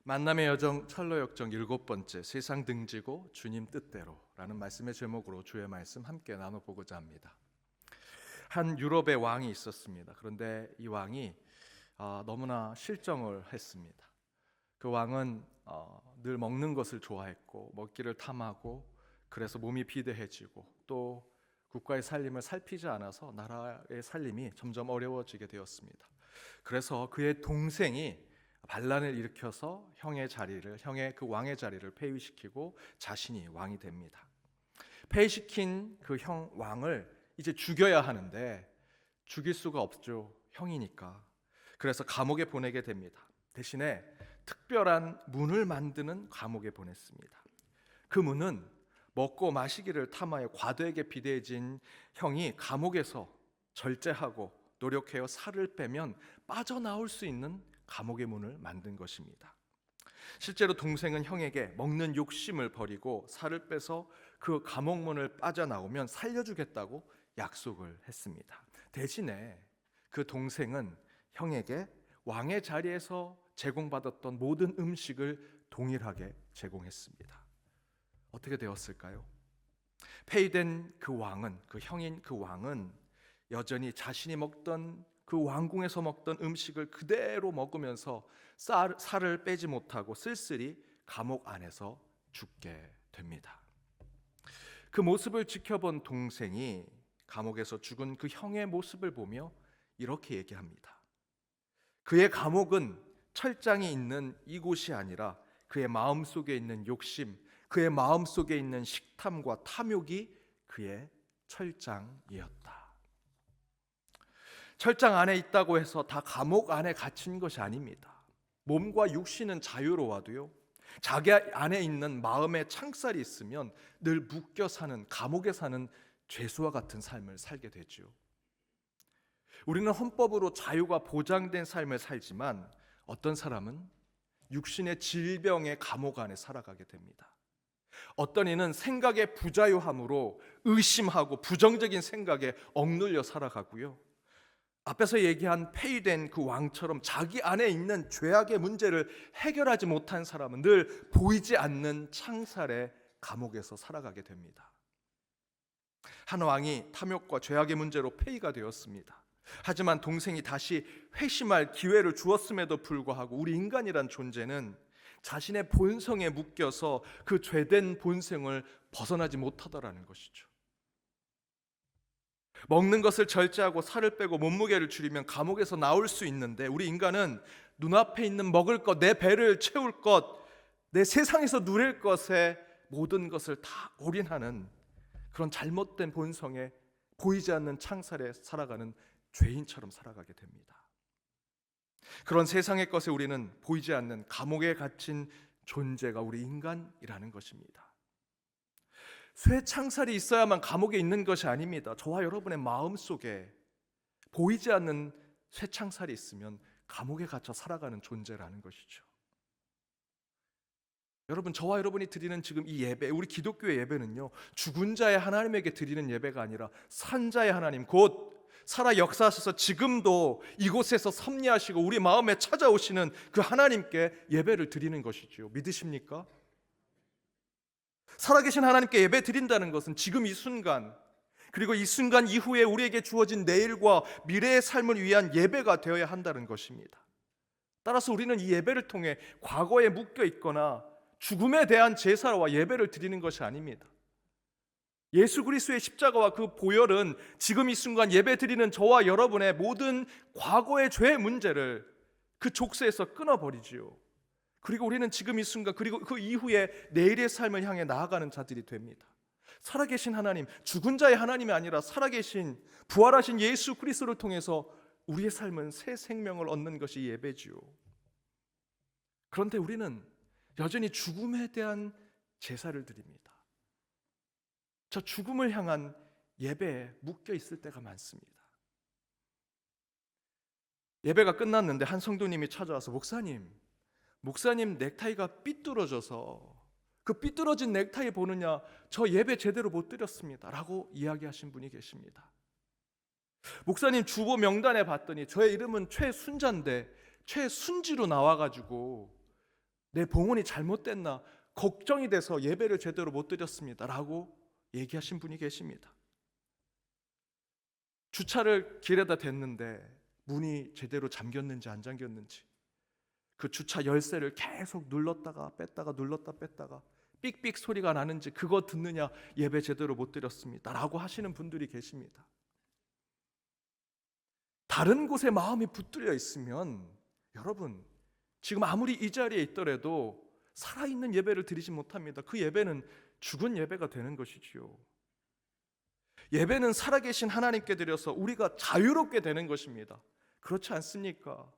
만남의 여정 철로역정 7번째 세상 등지고 주님 뜻대로라는 말씀의 제목으로 주의 말씀 함께 나눠보고자 합니다. 한 유럽의 왕이 있었습니다. 그런데 이 왕이 너무나 실정을 했습니다. 그 왕은 늘 먹는 것을 좋아했고 먹기를 탐하고 그래서 몸이 비대해지고 또 국가의 살림을 살피지 않아서 나라의 살림이 점점 어려워지게 되었습니다. 그래서 그의 동생이 반란을 일으켜서 형의 그 왕의 자리를 폐위시키고 자신이 왕이 됩니다. 폐위시킨 그 형 왕을 이제 죽여야 하는데 죽일 수가 없죠. 형이니까. 그래서 감옥에 보내게 됩니다. 대신에 특별한 문을 만드는 감옥에 보냈습니다. 그 문은 먹고 마시기를 탐하여 과도하게 비대해진 형이 감옥에서 절제하고 노력하여 살을 빼면 빠져나올 수 있는 감옥의 문을 만든 것입니다. 실제로 동생은 형에게 먹는 욕심을 버리고 살을 빼서 그 감옥 문을 빠져나오면 살려주겠다고 약속을 했습니다. 대신에 그 동생은 형에게 왕의 자리에서 제공받았던 모든 음식을 동일하게 제공했습니다. 어떻게 되었을까요? 폐위된 그 왕은, 그 형인 그 왕은 여전히 자신이 먹던 그 왕궁에서 먹던 음식을 그대로 먹으면서 살을 빼지 못하고 쓸쓸히 감옥 안에서 죽게 됩니다. 그 모습을 지켜본 동생이 감옥에서 죽은 그 형의 모습을 보며 이렇게 얘기합니다. 그의 감옥은 철장이 있는 이곳이 아니라 그의 마음속에 있는 욕심, 그의 마음속에 있는 식탐과 탐욕이 그의 철장이었다. 철장 안에 있다고 해서 다 감옥 안에 갇힌 것이 아닙니다. 몸과 육신은 자유로워도요, 자기 안에 있는 마음의 창살이 있으면 늘 묶여 사는, 감옥에 사는 죄수와 같은 삶을 살게 되죠. 우리는 헌법으로 자유가 보장된 삶을 살지만 어떤 사람은 육신의 질병의 감옥 안에 살아가게 됩니다. 어떤 이는 생각의 부자유함으로 의심하고 부정적인 생각에 억눌려 살아가고요, 앞에서 얘기한 폐위된 그 왕처럼 자기 안에 있는 죄악의 문제를 해결하지 못한 사람은 늘 보이지 않는 창살의 감옥에서 살아가게 됩니다. 한 왕이 탐욕과 죄악의 문제로 폐위가 되었습니다. 하지만 동생이 다시 회심할 기회를 주었음에도 불구하고 우리 인간이란 존재는 자신의 본성에 묶여서 그 죄된 본성을 벗어나지 못하더라는 것이죠. 먹는 것을 절제하고 살을 빼고 몸무게를 줄이면 감옥에서 나올 수 있는데 우리 인간은 눈앞에 있는 먹을 것, 내 배를 채울 것, 내 세상에서 누릴 것에 모든 것을 다 올인하는 그런 잘못된 본성에 보이지 않는 창살에 살아가는 죄인처럼 살아가게 됩니다. 그런 세상의 것에 우리는 보이지 않는 감옥에 갇힌 존재가 우리 인간이라는 것입니다. 쇠창살이 있어야만 감옥에 있는 것이 아닙니다. 저와 여러분의 마음속에 보이지 않는 쇠창살이 있으면 감옥에 갇혀 살아가는 존재라는 것이죠. 여러분, 저와 여러분이 드리는 지금 이 예배, 우리 기독교의 예배는요, 죽은 자의 하나님에게 드리는 예배가 아니라 산 자의 하나님, 곧 살아 역사하셔서 지금도 이곳에서 섭리하시고 우리 마음에 찾아오시는 그 하나님께 예배를 드리는 것이죠. 믿으십니까? 살아계신 하나님께 예배 드린다는 것은 지금 이 순간, 그리고 이 순간 이후에 우리에게 주어진 내일과 미래의 삶을 위한 예배가 되어야 한다는 것입니다. 따라서 우리는 이 예배를 통해 과거에 묶여 있거나 죽음에 대한 제사와 예배를 드리는 것이 아닙니다. 예수 그리스도의 십자가와 그 보혈은 지금 이 순간 예배 드리는 저와 여러분의 모든 과거의 죄의 문제를 그 족쇄에서 끊어버리지요. 그리고 우리는 지금 이 순간, 그리고 그 이후에 내일의 삶을 향해 나아가는 자들이 됩니다. 살아계신 하나님, 죽은 자의 하나님이 아니라 살아계신 부활하신 예수 그리스도를 통해서 우리의 삶은 새 생명을 얻는 것이 예배지요. 그런데 우리는 여전히 죽음에 대한 제사를 드립니다. 저 죽음을 향한 예배에 묶여 있을 때가 많습니다. 예배가 끝났는데 한 성도님이 찾아와서 목사님 넥타이가 삐뚤어져서 그 삐뚤어진 넥타이 보느냐 저 예배 제대로 못 드렸습니다 라고 이야기하신 분이 계십니다. 목사님 주보 명단에 봤더니 저의 이름은 최순자인데 최순지로 나와가지고 내 봉헌이 잘못됐나 걱정이 돼서 예배를 제대로 못 드렸습니다 라고 얘기하신 분이 계십니다. 주차를 길에다 댔는데 문이 제대로 잠겼는지 안 잠겼는지, 그 주차 열쇠를 계속 눌렀다가 뺐다가 눌렀다 뺐다가 삑삑 소리가 나는지 그거 듣느냐 예배 제대로 못 드렸습니다 라고 하시는 분들이 계십니다. 다른 곳에 마음이 붙들려 있으면 여러분, 지금 아무리 이 자리에 있더라도 살아있는 예배를 드리지 못합니다. 그 예배는 죽은 예배가 되는 것이지요. 예배는 살아계신 하나님께 드려서 우리가 자유롭게 되는 것입니다. 그렇지 않습니까?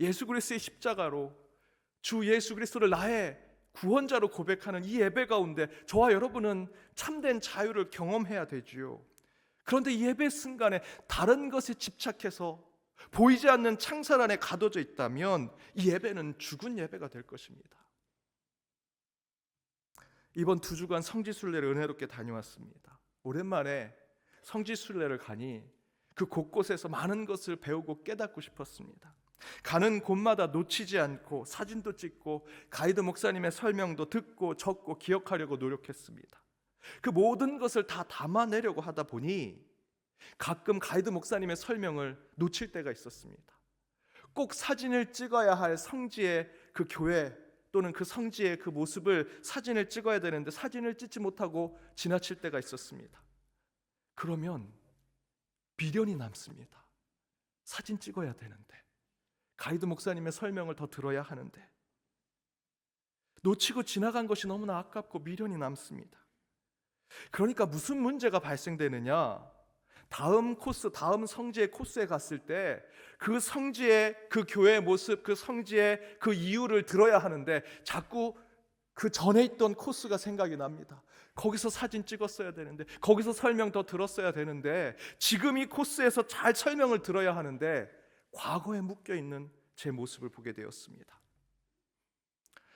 예수 그리스도의 십자가로 주 예수 그리스도를 나의 구원자로 고백하는 이 예배 가운데 저와 여러분은 참된 자유를 경험해야 되지요. 그런데 이 예배 순간에 다른 것에 집착해서 보이지 않는 창살 안에 가둬져 있다면 이 예배는 죽은 예배가 될 것입니다. 이번 2주간 성지순례를 은혜롭게 다녀왔습니다. 오랜만에 성지순례를 가니 그 곳곳에서 많은 것을 배우고 깨닫고 싶었습니다. 가는 곳마다 놓치지 않고 사진도 찍고 가이드 목사님의 설명도 듣고 적고 기억하려고 노력했습니다. 그 모든 것을 다 담아내려고 하다 보니 가끔 가이드 목사님의 설명을 놓칠 때가 있었습니다. 꼭 사진을 찍어야 할 성지의 그 교회 또는 그 성지의 그 모습을 사진을 찍어야 되는데 사진을 찍지 못하고 지나칠 때가 있었습니다. 그러면 미련이 남습니다. 사진 찍어야 되는데, 가이드 목사님의 설명을 더 들어야 하는데 놓치고 지나간 것이 너무나 아깝고 미련이 남습니다. 그러니까 무슨 문제가 발생되느냐, 다음 코스, 다음 성지의 코스에 갔을 때 그 성지의 그 교회의 모습, 그 성지의 그 이유를 들어야 하는데 자꾸 그 전에 있던 코스가 생각이 납니다. 거기서 사진 찍었어야 되는데, 거기서 설명 더 들었어야 되는데, 지금 이 코스에서 잘 설명을 들어야 하는데 과거에 묶여있는 제 모습을 보게 되었습니다.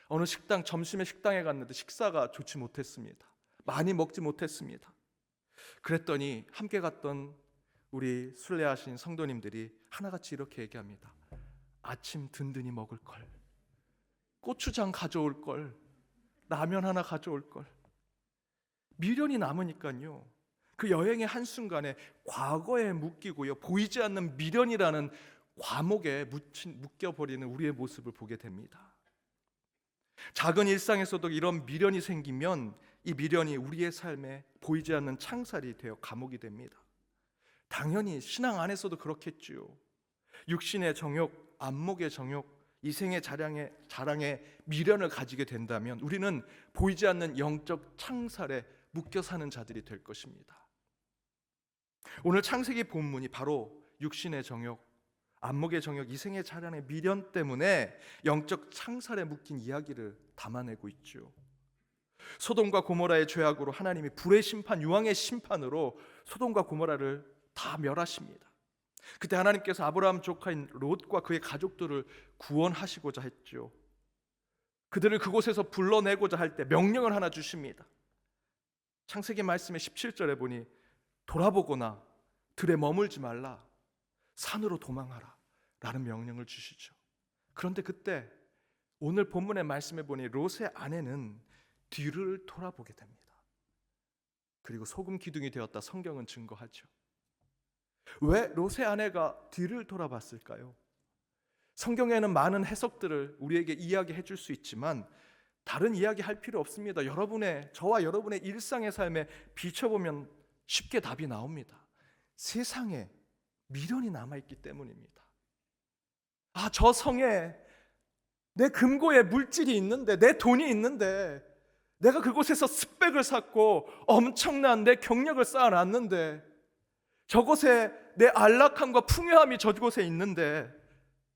어느 식당, 점심에 식당에 갔는데 식사가 좋지 못했습니다. 많이 먹지 못했습니다. 그랬더니 함께 갔던 우리 순례하신 성도님들이 하나같이 이렇게 얘기합니다. 아침 든든히 먹을 걸, 고추장 가져올 걸, 라면 하나 가져올 걸. 미련이 남으니까요, 그 여행의 한순간에 과거에 묶이고요, 보이지 않는 미련이라는 과목에 묶여버리는 우리의 모습을 보게 됩니다. 작은 일상에서도 이런 미련이 생기면 이 미련이 우리의 삶에 보이지 않는 창살이 되어 감옥이 됩니다. 당연히 신앙 안에서도 그렇겠지요. 육신의 정욕, 안목의 정욕, 이생의 자랑에 미련을 가지게 된다면 우리는 보이지 않는 영적 창살에 묶여 사는 자들이 될 것입니다. 오늘 창세기 본문이 바로 육신의 정욕, 안목의 정욕, 이생의 자랑의 미련 때문에 영적 창살에 묶인 이야기를 담아내고 있죠. 소돔과 고모라의 죄악으로 하나님이 불의 심판, 유황의 심판으로 소돔과 고모라를 다 멸하십니다. 그때 하나님께서 아브라함 조카인 롯과 그의 가족들을 구원하시고자 했죠. 그들을 그곳에서 불러내고자 할 때 명령을 하나 주십니다. 창세기 말씀의 17절에 보니 돌아보거나 들에 머물지 말라, 산으로 도망하라 라는 명령을 주시죠. 그런데 그때 오늘 본문의 말씀에 보니 롯의 아내는 뒤를 돌아보게 됩니다. 그리고 소금 기둥이 되었다 성경은 증거하죠. 왜 롯의 아내가 뒤를 돌아봤을까요? 성경에는 많은 해석들을 우리에게 이야기해 줄 수 있지만 다른 이야기 할 필요 없습니다. 저와 여러분의 일상의 삶에 비춰보면 쉽게 답이 나옵니다. 세상에 미련이 남아있기 때문입니다. 저 성에 내 금고에 물질이 있는데, 내 돈이 있는데, 내가 그곳에서 스펙을 쌓고 엄청난 내 경력을 쌓아놨는데, 저곳에 내 안락함과 풍요함이 저곳에 있는데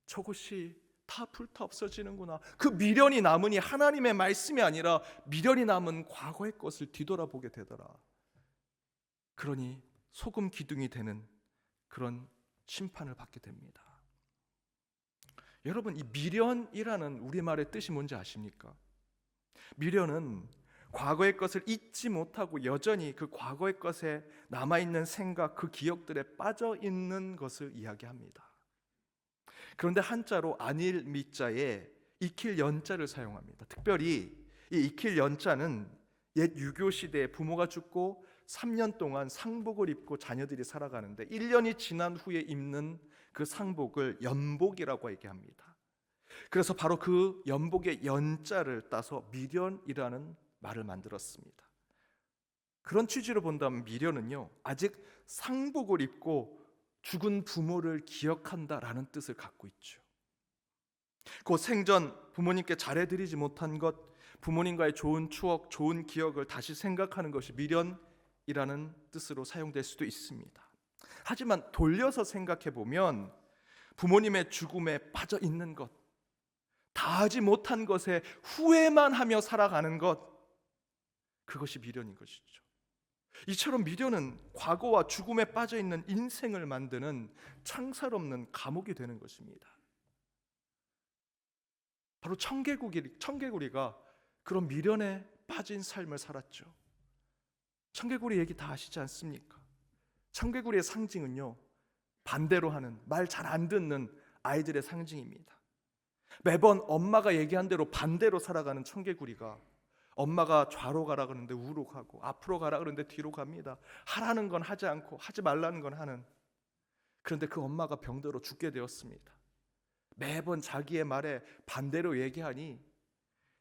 저곳이 다 불타 없어지는구나. 그 미련이 남으니 하나님의 말씀이 아니라 미련이 남은 과거의 것을 뒤돌아보게 되더라. 그러니 소금 기둥이 되는 그런 심판을 받게 됩니다. 여러분, 이 미련이라는 우리말의 뜻이 뭔지 아십니까? 미련은 과거의 것을 잊지 못하고 여전히 그 과거의 것에 남아있는 생각, 그 기억들에 빠져있는 것을 이야기합니다. 그런데 한자로 안일 미자에 익힐 연자를 사용합니다. 특별히 이 익힐 연자는 옛 유교 시대에 부모가 죽고 3년 동안 상복을 입고 자녀들이 살아가는데 1년이 지난 후에 입는 그 상복을 연복이라고 얘기합니다. 그래서 바로 그 연복의 연자를 따서 미련이라는 말을 만들었습니다. 그런 취지로 본다면 미련은요, 아직 상복을 입고 죽은 부모를 기억한다라는 뜻을 갖고 있죠. 그 생전 부모님께 잘해드리지 못한 것, 부모님과의 좋은 추억, 좋은 기억을 다시 생각하는 것이 미련이라는 뜻으로 사용될 수도 있습니다. 하지만 돌려서 생각해 보면 부모님의 죽음에 빠져 있는 것, 다 하지 못한 것에 후회만 하며 살아가는 것, 그것이 미련인 것이죠. 이처럼 미련은 과거와 죽음에 빠져 있는 인생을 만드는 창살 없는 감옥이 되는 것입니다. 바로 청개구리가 그런 미련에 빠진 삶을 살았죠. 청개구리 얘기 다 아시지 않습니까? 청개구리의 상징은요, 반대로 하는, 말 잘 안 듣는 아이들의 상징입니다. 매번 엄마가 얘기한 대로 반대로 살아가는 청개구리가 엄마가 좌로 가라 그러는데 우로 가고, 앞으로 가라 그러는데 뒤로 갑니다. 하라는 건 하지 않고 하지 말라는 건 하는. 그런데 그 엄마가 병들어 죽게 되었습니다. 매번 자기의 말에 반대로 얘기하니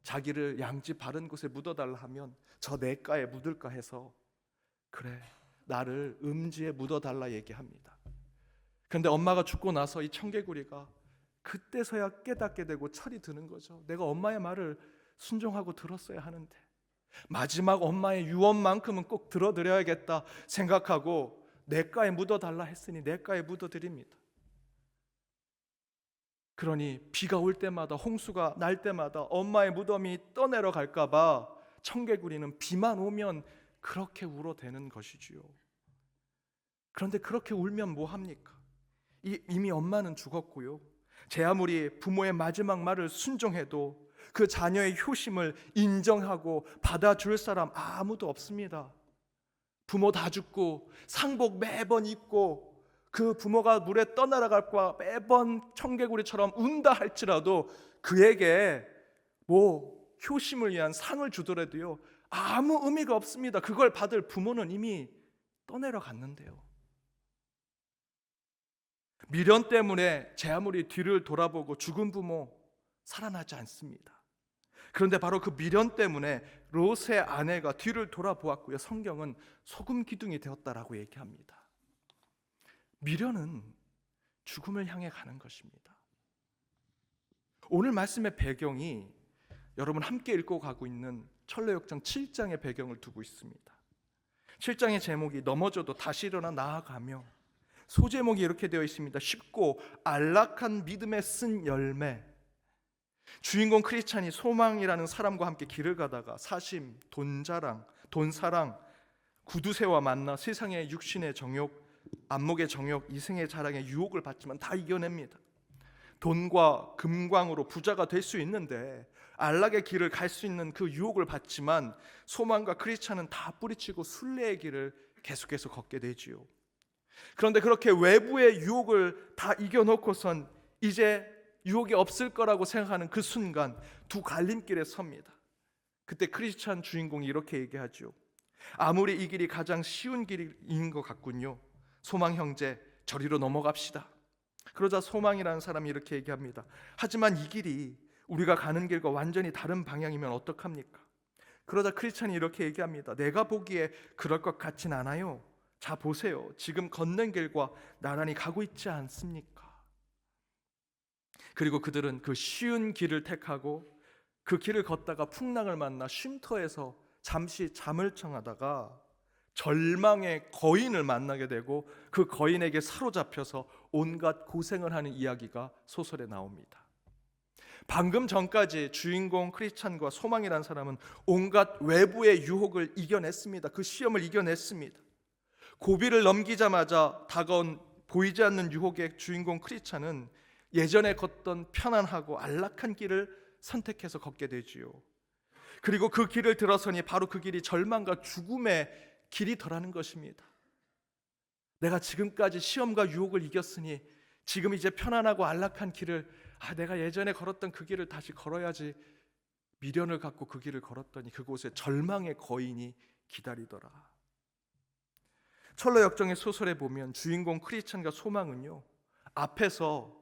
자기를 양지 바른 곳에 묻어달라 하면 저 냇가에 묻을까 해서 그래, 나를 음지에 묻어달라 얘기합니다. 그런데 엄마가 죽고 나서 이 청개구리가 그때서야 깨닫게 되고 철이 드는 거죠. 내가 엄마의 말을 순종하고 들었어야 하는데, 마지막 엄마의 유언만큼은 꼭 들어드려야겠다 생각하고 냇가에 묻어달라 했으니 냇가에 묻어드립니다. 그러니 비가 올 때마다, 홍수가 날 때마다 엄마의 무덤이 떠내려 갈까 봐 청개구리는 비만 오면 그렇게 울어대는 것이지요. 그런데 그렇게 울면 뭐 합니까? 이미 엄마는 죽었고요, 제 아무리 부모의 마지막 말을 순종해도 그 자녀의 효심을 인정하고 받아줄 사람 아무도 없습니다. 부모 다 죽고 상복 매번 입고 그 부모가 물에 떠나갈까 매번 청개구리처럼 운다 할지라도 그에게 뭐 효심을 위한 상을 주더라도요, 아무 의미가 없습니다. 그걸 받을 부모는 이미 떠내려 갔는데요. 미련 때문에 제 아무리 뒤를 돌아보고 죽은 부모 살아나지 않습니다. 그런데 바로 그 미련 때문에 롯의 아내가 뒤를 돌아보았고요, 성경은 소금 기둥이 되었다라고 얘기합니다. 미련은 죽음을 향해 가는 것입니다. 오늘 말씀의 배경이 여러분 함께 읽고 가고 있는 철로역정 7장의 배경을 두고 있습니다. 7장의 제목이 넘어져도 다시 일어나 나아가며, 소제목이 이렇게 되어 있습니다. 쉽고 안락한 믿음에 쓴 열매. 주인공 크리스찬이 소망이라는 사람과 함께 길을 가다가 사심, 돈자랑, 돈사랑, 구두쇠와 만나 세상의 육신의 정욕, 안목의 정욕, 이생의 자랑에 유혹을 받지만 다 이겨냅니다. 돈과 금광으로 부자가 될 수 있는데, 안락의 길을 갈 수 있는 그 유혹을 받지만 소망과 크리스찬은 다 뿌리치고 순례의 길을 계속해서 걷게 되지요. 그런데 그렇게 외부의 유혹을 다 이겨놓고선 이제 유혹이 없을 거라고 생각하는 그 순간 두 갈림길에 섭니다. 그때 크리스찬 주인공이 이렇게 얘기하죠. 아무리 이 길이 가장 쉬운 길인 것 같군요. 소망 형제, 저리로 넘어갑시다. 그러자 소망이라는 사람이 이렇게 얘기합니다. 하지만 이 길이 우리가 가는 길과 완전히 다른 방향이면 어떡합니까? 그러자 크리스찬이 이렇게 얘기합니다. 내가 보기에 그럴 것 같진 않아요. 자 보세요, 지금 걷는 길과 나란히 가고 있지 않습니까? 그리고 그들은 그 쉬운 길을 택하고 그 길을 걷다가 풍랑을 만나 쉼터에서 잠시 잠을 청하다가 절망의 거인을 만나게 되고 그 거인에게 사로잡혀서 온갖 고생을 하는 이야기가 소설에 나옵니다. 방금 전까지 주인공 크리스찬과 소망이라는 사람은 온갖 외부의 유혹을 이겨냈습니다. 그 시험을 이겨냈습니다. 고비를 넘기자마자 다가온 보이지 않는 유혹의 주인공 크리스찬은 예전에 걷던 편안하고 안락한 길을 선택해서 걷게 되지요. 그리고 그 길을 들어서니 바로 그 길이 절망과 죽음의 길이더라는 것입니다. 내가 지금까지 시험과 유혹을 이겼으니 지금 이제 편안하고 안락한 길을 내가 예전에 걸었던 그 길을 다시 걸어야지. 미련을 갖고 그 길을 걸었더니 그곳에 절망의 거인이 기다리더라. 철로 역정의 소설에 보면 주인공 크리스찬과 소망은요, 앞에서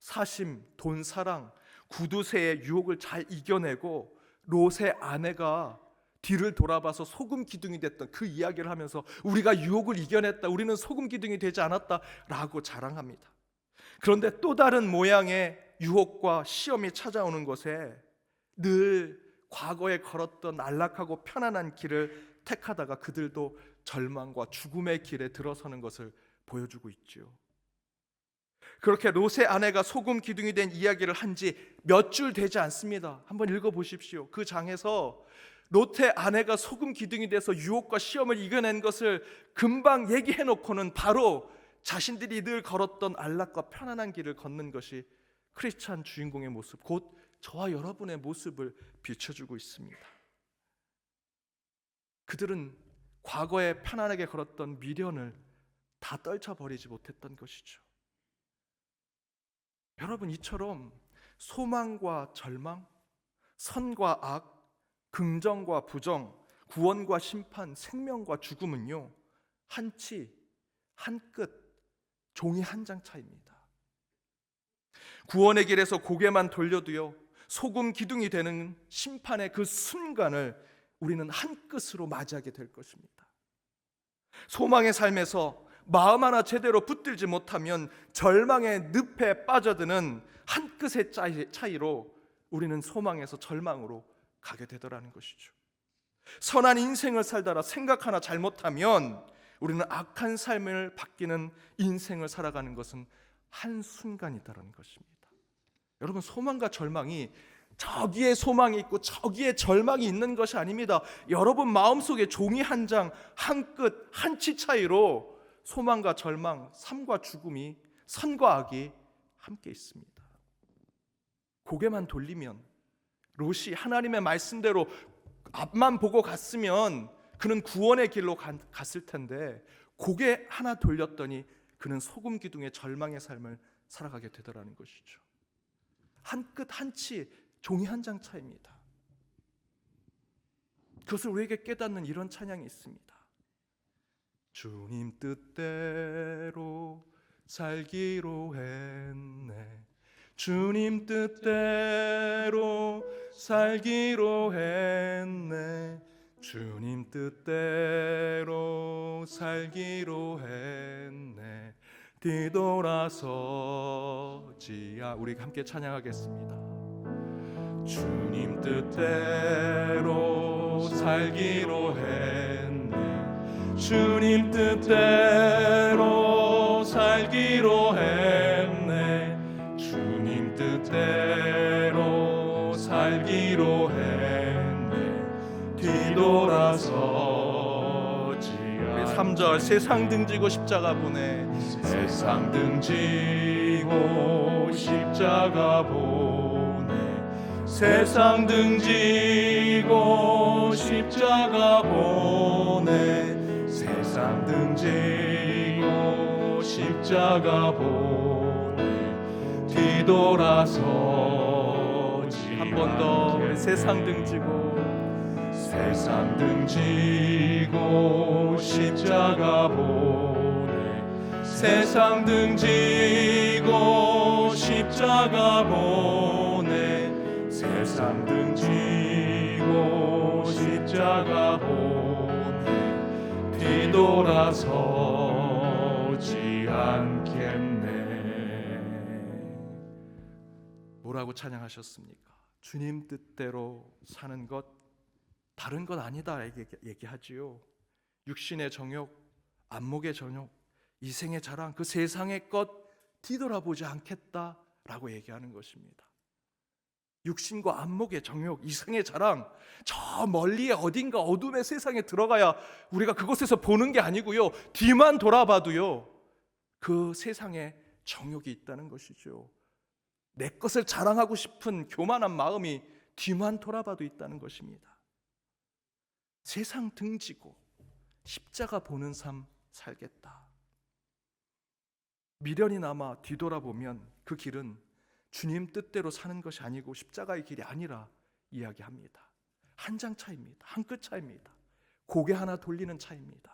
사심, 돈, 사랑, 구두쇠의 유혹을 잘 이겨내고 롯의 아내가 뒤를 돌아봐서 소금 기둥이 됐던 그 이야기를 하면서 우리가 유혹을 이겨냈다, 우리는 소금 기둥이 되지 않았다 라고 자랑합니다. 그런데 또 다른 모양의 유혹과 시험이 찾아오는 것에 늘 과거에 걸었던 안락하고 편안한 길을 택하다가 그들도 절망과 죽음의 길에 들어서는 것을 보여주고 있죠. 그렇게 롯의 아내가 소금 기둥이 된 이야기를 한 지 몇 줄 되지 않습니다. 한번 읽어보십시오. 그 장에서 롯의 아내가 소금 기둥이 돼서 유혹과 시험을 이겨낸 것을 금방 얘기해놓고는 바로 자신들이 늘 걸었던 안락과 편안한 길을 걷는 것이 크리스찬 주인공의 모습, 곧 저와 여러분의 모습을 비춰주고 있습니다. 그들은 과거에 편안하게 걸었던 미련을 다 떨쳐버리지 못했던 것이죠. 여러분, 이처럼 소망과 절망, 선과 악, 긍정과 부정, 구원과 심판, 생명과 죽음은요, 한 치, 한 끝, 종이 한 장 차이입니다. 구원의 길에서 고개만 돌려도요, 소금 기둥이 되는 심판의 그 순간을 우리는 한 끝으로 맞이하게 될 것입니다. 소망의 삶에서 마음 하나 제대로 붙들지 못하면 절망의 늪에 빠져드는 한 끝의 차이로 우리는 소망에서 절망으로 가게 되더라는 것이죠. 선한 인생을 살다가 생각 하나 잘못하면 우리는 악한 삶을 바뀌는 인생을 살아가는 것은 한순간이다라는 것입니다. 여러분, 소망과 절망이 저기에 소망이 있고 저기에 절망이 있는 것이 아닙니다. 여러분 마음속에 종이 한 장, 한 끝, 한 치 차이로 소망과 절망, 삶과 죽음이, 선과 악이 함께 있습니다. 고개만 돌리면, 롯이 하나님의 말씀대로 앞만 보고 갔으면 그는 구원의 길로 갔을 텐데 고개 하나 돌렸더니 그는 소금 기둥의 절망의 삶을 살아가게 되더라는 것이죠. 한 끝, 한 치, 종이 한 장 차이입니다. 그것을 우리에게 깨닫는 이런 찬양이 있습니다. 주님 뜻대로 살기로 했네. 주님 뜻대로 살기로 했네. 주님 뜻대로 살기로 했네. 뒤돌아서지야. 우리 함께 찬양하겠습니다. 주님 뜻대로 살기로 했네. 주님 뜻대로 살기로 했네. 주님 뜻대로 살기로 했네. 뒤돌아서지야. 우리 3절 세상 등지고 십자가 보내. 세상 등지고 십자가 보내. 세상 등지고 십자가 보내. 세상 등지고 십자가 보내. 뒤돌아서지. 한 번 더. 우리 세상 등지고. 세상 등지고 십자가 보내. 세상 등지고 십자가 보내. 세상 등지고 십자가 보내. 뒤돌아서지 않겠네. 뭐라고 찬양하셨습니까? 주님 뜻대로 사는 것, 다른 것 아니다 얘기하지요. 육신의 정욕, 안목의 정욕, 이생의 자랑, 그 세상의 것 뒤돌아보지 않겠다라고 얘기하는 것입니다. 육신과 안목의 정욕, 이생의 자랑, 저 멀리에 어딘가 어둠의 세상에 들어가야 우리가 그곳에서 보는 게 아니고요, 뒤만 돌아봐도요 그 세상에 정욕이 있다는 것이죠. 내 것을 자랑하고 싶은 교만한 마음이 뒤만 돌아봐도 있다는 것입니다. 세상 등지고 십자가 보는 삶 살겠다. 미련이 남아 뒤돌아보면 그 길은 주님 뜻대로 사는 것이 아니고 십자가의 길이 아니라 이야기합니다. 한 장 차이입니다. 한 끗 차이입니다. 고개 하나 돌리는 차이입니다.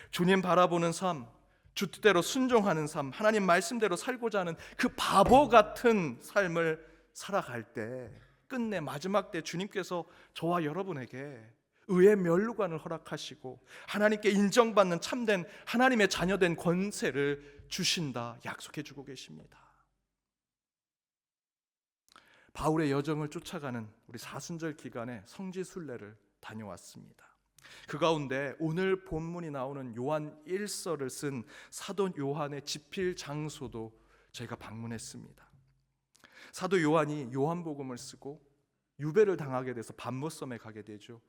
주님 바라보는 삶, 주 뜻대로 순종하는 삶, 하나님 말씀대로 살고자 하는 그 바보 같은 삶을 살아갈 때 끝내 마지막 때 주님께서 저와 여러분에게 의의 면류관을 허락하시고 하나님께 인정받는 참된 하나님의 자녀된 권세를 주신다 약속해 주고 계십니다. 바울의 여정을 쫓아가는 우리 사순절 기간에 성지순례를 다녀왔습니다. 그 가운데 오늘 본문이 나오는 요한 1서를 쓴 사도 요한의 집필 장소도 저희가 방문했습니다. 사도 요한이 요한복음을 쓰고 유배를 당하게 돼서 반모섬에 가게 되죠.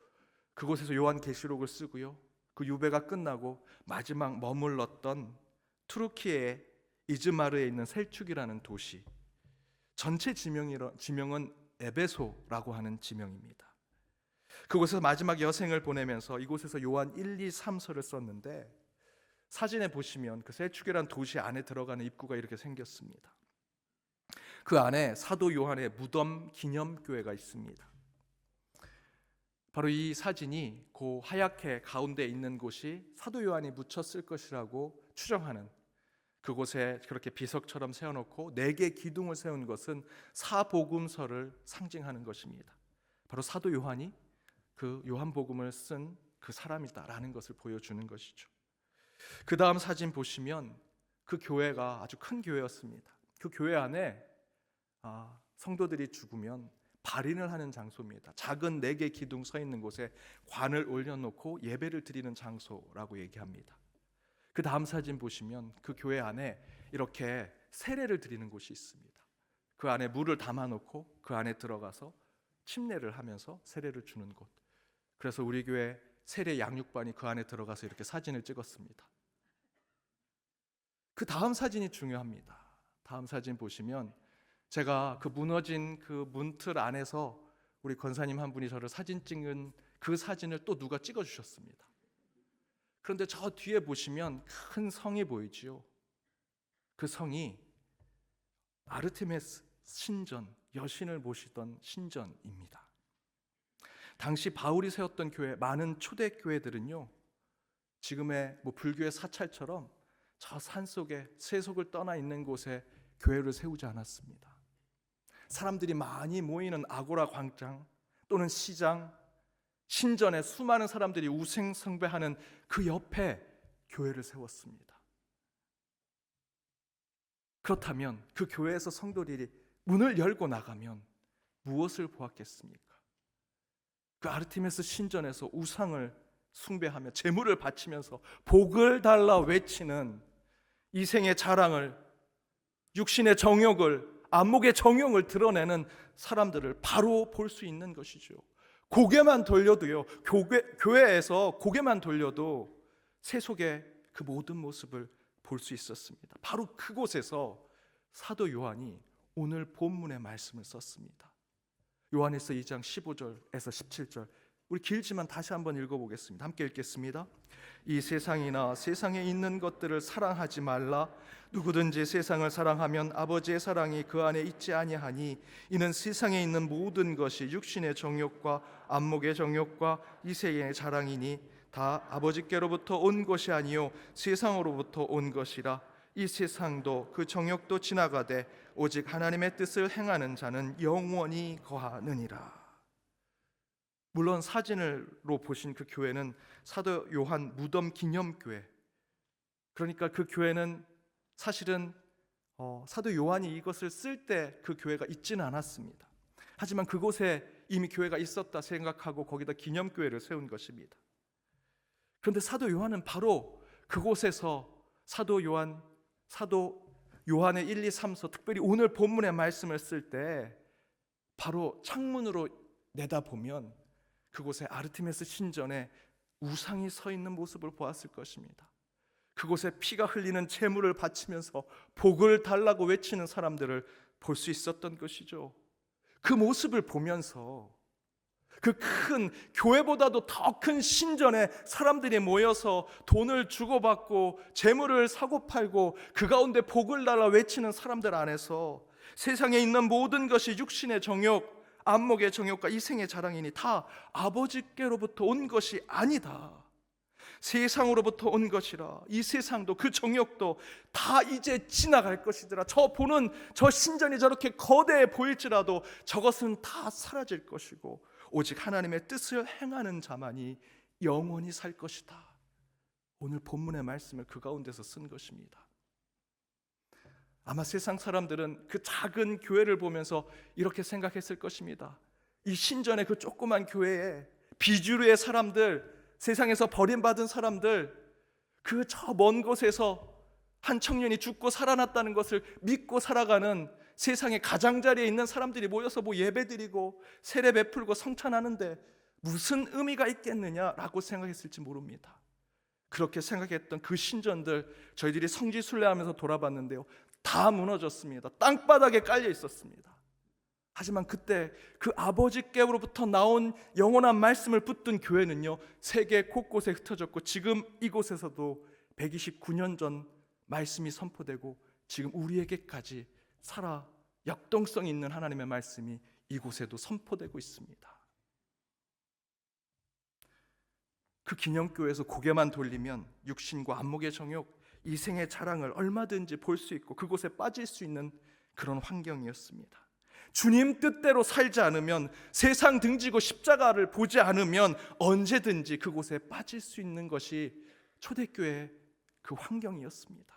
그곳에서 요한계시록을 쓰고요. 그 유배가 끝나고 마지막 머물렀던 투르키의 이즈마르에 있는 셀축이라는 도시, 전체 지명은 에베소라고 하는 지명입니다. 그곳에서 마지막 여생을 보내면서 이곳에서 요한 1, 2, 3서를 썼는데 사진에 보시면 그 셀축이라는 도시 안에 들어가는 입구가 이렇게 생겼습니다. 그 안에 사도 요한의 무덤 기념교회가 있습니다. 바로 이 사진이 그 하얗게 가운데 있는 곳이 사도 요한이 묻혔을 것이라고 추정하는, 그곳에 그렇게 비석처럼 세워놓고 4개 기둥을 세운 것은 사복음서를 상징하는 것입니다. 바로 사도 요한이 그 요한복음을 쓴 그 사람이다라는 것을 보여주는 것이죠. 그 다음 사진 보시면 그 교회가 아주 큰 교회였습니다. 그 교회 안에 성도들이 죽으면 발인을 하는 장소입니다. 작은 4개 기둥 서 있는 곳에 관을 올려놓고 예배를 드리는 장소라고 얘기합니다. 그 다음 사진 보시면 그 교회 안에 이렇게 세례를 드리는 곳이 있습니다. 그 안에 물을 담아놓고 그 안에 들어가서 침례를 하면서 세례를 주는 곳. 그래서 우리 교회 세례 양육반이 그 안에 들어가서 이렇게 사진을 찍었습니다. 그 다음 사진이 중요합니다. 다음 사진 보시면 제가 그 무너진 그 문틀 안에서 우리 권사님 한 분이 저를 사진 찍은 그 사진을 또 누가 찍어주셨습니다. 그런데 저 뒤에 보시면 큰 성이 보이지요. 그 성이 아르테미스 신전, 여신을 모시던 신전입니다. 당시 바울이 세웠던 교회, 많은 초대교회들은요, 지금의 불교의 사찰처럼 저 산속에 세속을 떠나 있는 곳에 교회를 세우지 않았습니다. 사람들이 많이 모이는 아고라 광장 또는 시장, 신전에 수많은 사람들이 우상숭배하는 그 옆에 교회를 세웠습니다. 그렇다면 그 교회에서 성도들이 문을 열고 나가면 무엇을 보았겠습니까? 그 아르테미스 신전에서 우상을 숭배하며 제물을 바치면서 복을 달라 외치는 이생의 자랑을, 육신의 정욕을, 안목의 정욕을 드러내는 사람들을 바로 볼 수 있는 것이죠. 고개만 돌려도요, 교회에서 고개만 돌려도 세속의 그 모든 모습을 볼 수 있었습니다. 바로 그곳에서 사도 요한이 오늘 본문의 말씀을 썼습니다. 요한일서 2장 15절에서 17절, 우리 길지만 다시 한번 읽어보겠습니다. 함께 읽겠습니다. 이 세상이나 세상에 있는 것들을 사랑하지 말라. 누구든지 세상을 사랑하면 아버지의 사랑이 그 안에 있지 아니하니 이는 세상에 있는 모든 것이 육신의 정욕과 안목의 정욕과 이세의 자랑이니 다 아버지께로부터 온 것이 아니요 세상으로부터 온 것이라. 이 세상도 그 정욕도 지나가되 오직 하나님의 뜻을 행하는 자는 영원히 거하느니라. 물론 사진으로 보신 그 교회는 사도 요한 무덤 기념교회, 그러니까 그 교회는 사실은 사도 요한이 이것을 쓸 때 그 교회가 있지는 않았습니다. 하지만 그곳에 이미 교회가 있었다 생각하고 거기다 기념교회를 세운 것입니다. 그런데 사도 요한은 바로 그곳에서 사도 요한의 1, 2, 3서, 특별히 오늘 본문의 말씀을 쓸 때 바로 창문으로 내다보면 그곳에 아르테미스 신전에 우상이 서 있는 모습을 보았을 것입니다. 그곳에 피가 흘리는 제물을 바치면서 복을 달라고 외치는 사람들을 볼 수 있었던 것이죠. 그 모습을 보면서 그 큰 교회보다도 더 큰 신전에 사람들이 모여서 돈을 주고받고 재물을 사고팔고 그 가운데 복을 달라 외치는 사람들 안에서 세상에 있는 모든 것이 육신의 정욕, 안목의 정욕과 이생의 자랑이니 다 아버지께로부터 온 것이 아니다. 세상으로부터 온 것이라. 이 세상도 그 정욕도 다 이제 지나갈 것이더라. 저 보는 저 신전이 저렇게 거대해 보일지라도 저것은 다 사라질 것이고 오직 하나님의 뜻을 행하는 자만이 영원히 살 것이다. 오늘 본문의 말씀을 그 가운데서 쓴 것입니다. 아마 세상 사람들은 그 작은 교회를 보면서 이렇게 생각했을 것입니다. 이 신전의 그 조그만 교회에 비주류의 사람들, 세상에서 버림받은 사람들, 그 저 먼 곳에서 한 청년이 죽고 살아났다는 것을 믿고 살아가는 세상의 가장자리에 있는 사람들이 모여서 뭐 예배드리고 세례 베풀고 성찬하는데 무슨 의미가 있겠느냐라고 생각했을지 모릅니다. 그렇게 생각했던 그 신전들 저희들이 성지순례하면서 돌아봤는데요, 다 무너졌습니다. 땅바닥에 깔려 있었습니다. 하지만 그때 그 아버지께로부터 나온 영원한 말씀을 붙든 교회는요, 세계 곳곳에 흩어졌고 지금 이곳에서도 129년 전 말씀이 선포되고 지금 우리에게까지 살아 역동성 있는 하나님의 말씀이 이곳에도 선포되고 있습니다. 그 기념교회에서 고개만 돌리면 육신과 안목의 정욕, 이생의 자랑을 얼마든지 볼 수 있고 그곳에 빠질 수 있는 그런 환경이었습니다. 주님 뜻대로 살지 않으면, 세상 등지고 십자가를 보지 않으면 언제든지 그곳에 빠질 수 있는 것이 초대교회의 그 환경이었습니다.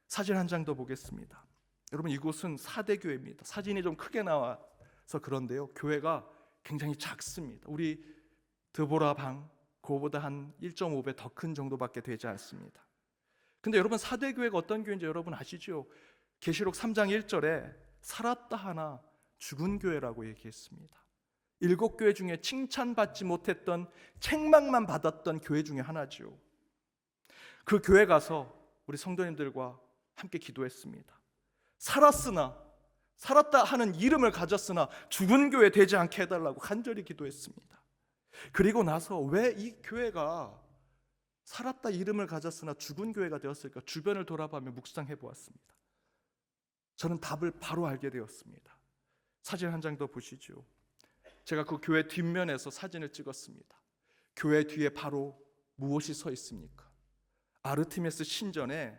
사진 한 장 더 보겠습니다. 여러분, 이곳은 4대 교회입니다. 사진이 좀 크게 나와서 그런데요, 교회가 굉장히 작습니다. 우리 드보라 방 그거보다 한 1.5배 더 큰 정도밖에 되지 않습니다. 근데 여러분, 4대 교회가 어떤 교회인지 여러분 아시죠? 계시록 3장 1절에 살았다 하나 죽은 교회라고 얘기했습니다. 7교회 중에 칭찬받지 못했던, 책망만 받았던 교회 중에 하나죠. 그 교회 가서 우리 성도님들과 함께 기도했습니다. 살았다 하는 이름을 가졌으나 죽은 교회 되지 않게 해달라고 간절히 기도했습니다. 그리고 나서 왜 이 교회가 살았다 이름을 가졌으나 죽은 교회가 되었을까 주변을 돌아보며 묵상해 보았습니다. 저는 답을 바로 알게 되었습니다. 사진 한 장 더 보시죠. 제가 그 교회 뒷면에서 사진을 찍었습니다. 교회 뒤에 바로 무엇이 서 있습니까? 아르테미스 신전에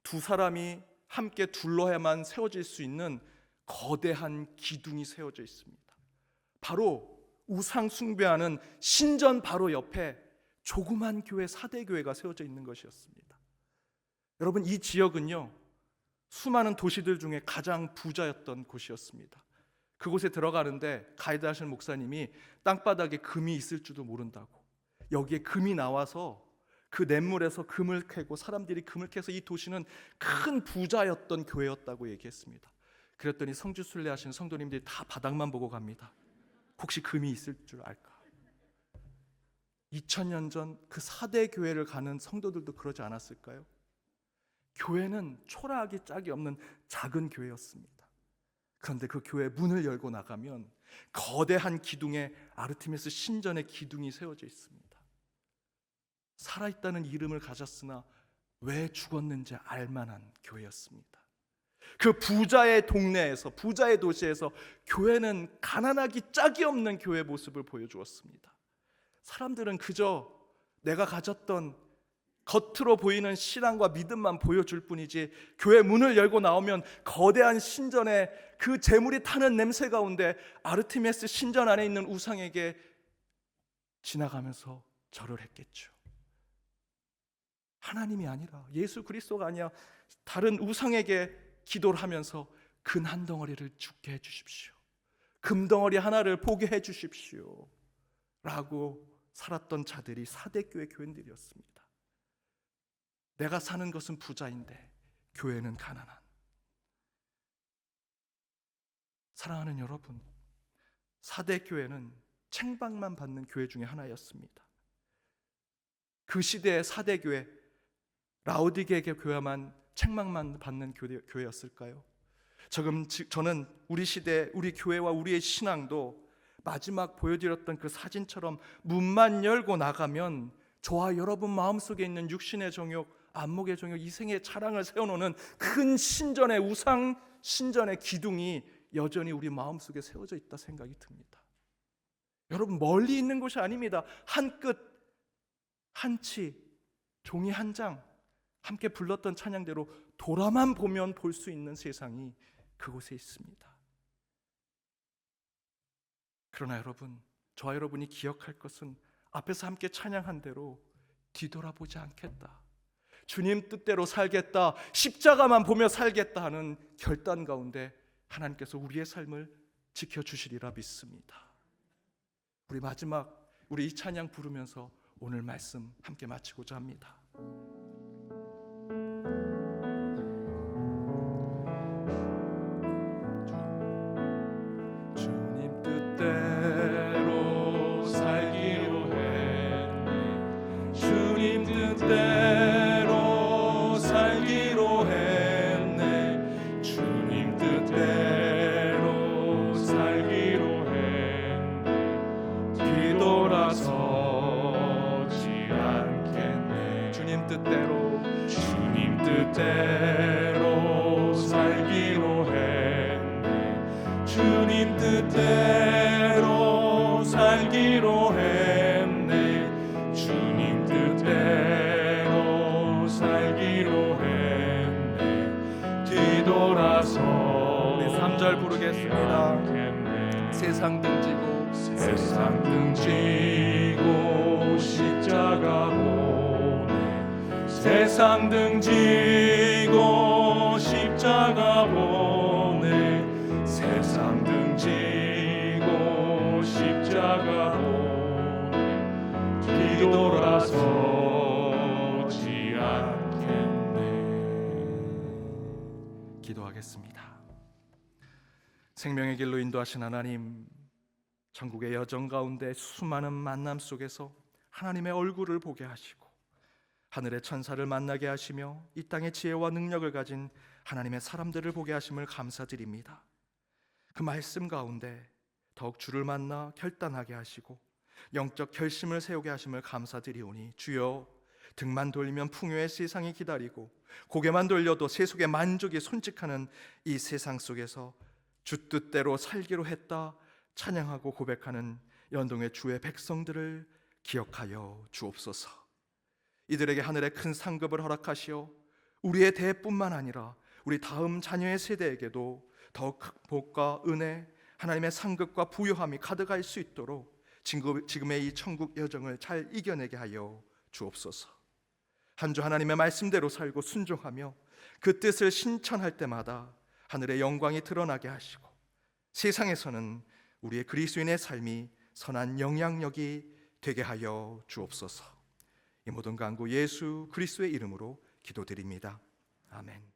두 사람이 함께 둘러야만 세워질 수 있는 거대한 기둥이 세워져 있습니다. 바로 우상 숭배하는 신전 바로 옆에 조그만 교회, 4대 교회가 세워져 있는 것이었습니다. 여러분, 이 지역은요, 수많은 도시들 중에 가장 부자였던 곳이었습니다. 그곳에 들어가는데 가이드 하시는 목사님이 땅바닥에 금이 있을 줄도 모른다고, 여기에 금이 나와서 그 냇물에서 금을 캐고 사람들이 금을 캐서 이 도시는 큰 부자였던 교회였다고 얘기했습니다. 그랬더니 성지순례 하시는 성도님들이 다 바닥만 보고 갑니다. 혹시 금이 있을 줄 알까? 2000년 전 그 4대 교회를 가는 성도들도 그러지 않았을까요? 교회는 초라하기 짝이 없는 작은 교회였습니다. 그런데 그 교회 문을 열고 나가면 거대한 기둥에 아르테미스 신전의 기둥이 세워져 있습니다. 살아있다는 이름을 가졌으나 왜 죽었는지 알만한 교회였습니다. 그 부자의 동네에서, 부자의 도시에서 교회는 가난하기 짝이 없는 교회 모습을 보여주었습니다. 사람들은 그저 내가 가졌던 겉으로 보이는 신앙과 믿음만 보여줄 뿐이지, 교회 문을 열고 나오면 거대한 신전에 그 재물이 타는 냄새 가운데 아르테미스 신전 안에 있는 우상에게 지나가면서 절을 했겠죠. 하나님이 아니라, 예수 그리스도가 아니라 다른 우상에게 기도를 하면서 금 한 덩어리를 죽게 해주십시오, 금덩어리 하나를 보게 해주십시오 라고 살았던 자들이 4대 교회 교인들이었습니다. 내가 사는 것은 부자인데 교회는 가난한. 사랑하는 여러분, 4대 교회는 책망만 받는 교회 중에 하나였습니다. 그 시대의 4대 교회, 라오디게아 교회만 책망만 받는 교회였을까요? 저는 우리 시대, 우리 교회와 우리의 신앙도 마지막 보여드렸던 그 사진처럼 문만 열고 나가면 저와 여러분 마음속에 있는 육신의 정욕, 안목의 정욕, 이생의 자랑을 세워놓는 큰 신전의 우상 신전의 기둥이 여전히 우리 마음속에 세워져 있다 생각이 듭니다. 여러분, 멀리 있는 곳이 아닙니다. 한 끝, 한 치, 종이 한 장, 함께 불렀던 찬양대로 돌아만 보면 볼 수 있는 세상이 그곳에 있습니다. 그러나 여러분, 저와 여러분이 기억할 것은 앞에서 함께 찬양한 대로 뒤돌아보지 않겠다, 주님 뜻대로 살겠다, 십자가만 보며 살겠다 하는 결단 가운데 하나님께서 우리의 삶을 지켜주시리라 믿습니다. 우리 마지막, 우리 이 찬양 부르면서 오늘 말씀 함께 마치고자 합니다. 주님 뜻대로 살기로 했네, 주님 뜻대로 살기로 했네, 주님 뜻대로 살기로 했네, 뒤돌아서지 않겠네. 주님 뜻대로, 주님 뜻대로 살기로 했네, 주님 뜻대로 살기로 했네, 주님 뜻대로 살기로 했네, 뒤돌아서 우리 3절 부르겠습니다. 세상 등지고, 세상 등지고 십자가 보네, 세상 등지고 십자가 보네, 세상 등지고 십자가 보네, 뒤돌아서지 않겠네. 기도하겠습니다. 생명의 길로 인도하신 하나님, 천국의 여정 가운데 수많은 만남 속에서 하나님의 얼굴을 보게 하시고 하늘의 천사를 만나게 하시며 이 땅의 지혜와 능력을 가진 하나님의 사람들을 보게 하심을 감사드립니다. 그 말씀 가운데 더욱 주를 만나 결단하게 하시고 영적 결심을 세우게 하심을 감사드리오니, 주여, 등만 돌리면 풍요의 세상이 기다리고 고개만 돌려도 세속의 만족이 손짓하는 이 세상 속에서 주 뜻대로 살기로 했다 찬양하고 고백하는 연동의 주의 백성들을 기억하여 주옵소서. 이들에게 하늘의 큰 상급을 허락하시어 우리의 대뿐만 아니라 우리 다음 자녀의 세대에게도 더욱 복과 은혜, 하나님의 상급과 부요함이 가득할 수 있도록 지금의 이 천국 여정을 잘 이겨내게 하여 주옵소서. 한 주 하나님의 말씀대로 살고 순종하며 그 뜻을 신천할 때마다 하늘의 영광이 드러나게 하시고 세상에서는 우리의 그리스도인의 삶이 선한 영향력이 되게 하여 주옵소서. 이 모든 간구 예수 그리스도의 이름으로 기도드립니다. 아멘.